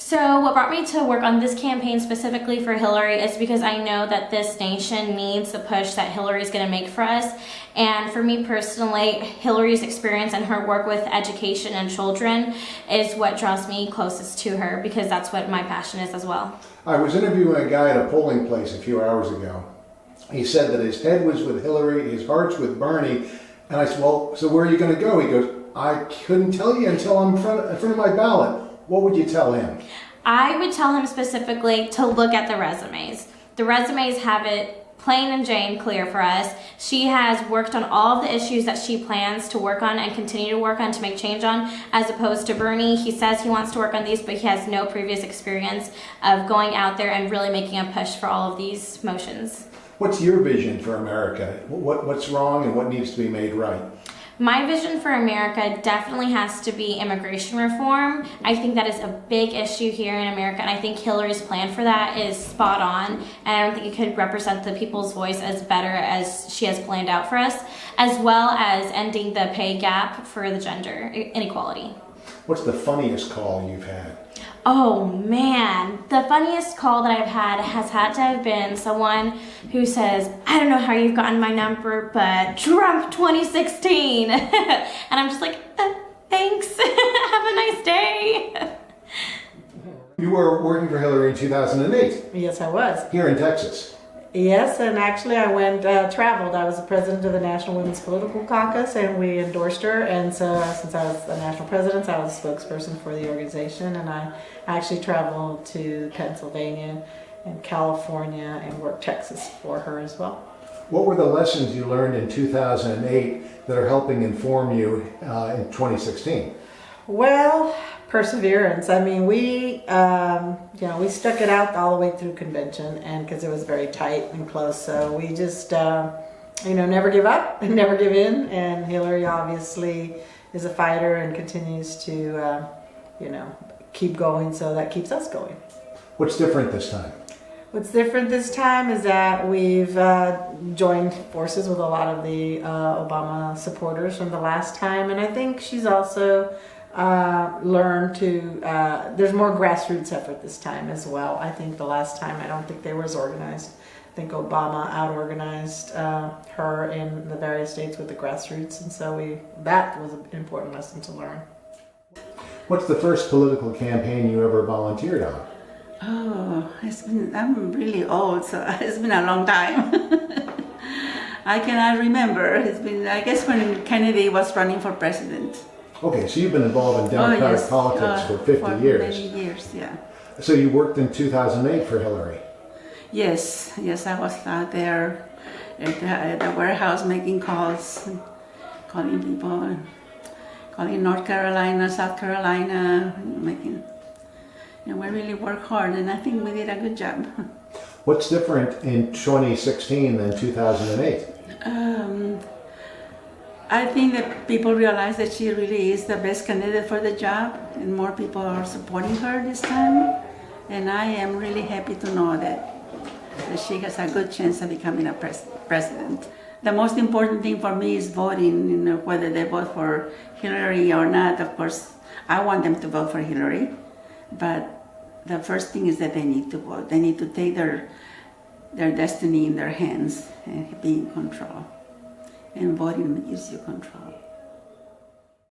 So what brought me to work on this campaign specifically for Hillary is because I know that this nation needs the push that Hillary's going to make for us. And for me personally, Hillary's experience and her work with education and children is what draws me closest to her, because that's what my passion is as well. I was interviewing a guy at a polling place a few hours ago. He said that his head was with Hillary, his heart's with Bernie. And I said, well, so where are you going to go? He goes, I couldn't tell you until I'm in front of my ballot. What would you tell him? I would tell him specifically to look at the resumes. The resumes have it plain and Jane clear for us. She has worked on all of the issues that she plans to work on and continue to work on to make change on, as opposed to Bernie. He says he wants to work on these, but he has no previous experience of going out there and really making a push for all of these motions. What's your vision for America? What's wrong and what needs to be made right? My vision for America definitely has to be immigration reform. I think that is a big issue here in America, and I think Hillary's plan for that is spot on, and I don't think it could represent the people's voice as better as she has planned out for us, as well as ending the pay gap for the gender inequality. What's the funniest call you've had? Oh man, the funniest call that I've had has had to have been someone who says, I don't know how you've gotten my number, but Trump 2016. And I'm just like, thanks, have a nice day. You were working for Hillary in 2008. Yes, I was. Here in Texas. Yes, and actually I went, traveled. I was the president of the National Women's Political Caucus, and we endorsed her. And so since I was the national president, I was a spokesperson for the organization, and I actually traveled to Pennsylvania and California and worked Texas for her as well. What were the lessons you learned in 2008 that are helping inform you in 2016? Well, perseverance. I mean, we stuck it out all the way through convention, and because it was very tight and close, so we just, never give up and never give in. And Hillary obviously is a fighter and continues to, keep going. So that keeps us going. What's different this time? What's different this time is that we've joined forces with a lot of the Obama supporters from the last time, and I think she's also learn to, there's more grassroots effort this time as well. I think the last time, I don't think they were as organized. I think Obama out-organized her in the various states with the grassroots, and so that was an important lesson to learn. What's the first political campaign you ever volunteered on? Oh, I'm really old, so it's been a long time. I cannot remember. It's been, I guess, when Kennedy was running for president. Okay, so you've been involved in Democratic politics for 50 years. Many years, yeah. So you worked in 2008 for Hillary. Yes, I was out there at the warehouse making calls, calling people, calling North Carolina, South Carolina, we really worked hard, and I think we did a good job. What's different in 2016 than 2008? I think that people realize that she really is the best candidate for the job, and more people are supporting her this time. And I am really happy to know that she has a good chance of becoming a president. The most important thing for me is voting, whether they vote for Hillary or not. Of course, I want them to vote for Hillary, but the first thing is that they need to vote. They need to take their destiny in their hands and be in control. And voting gives you control.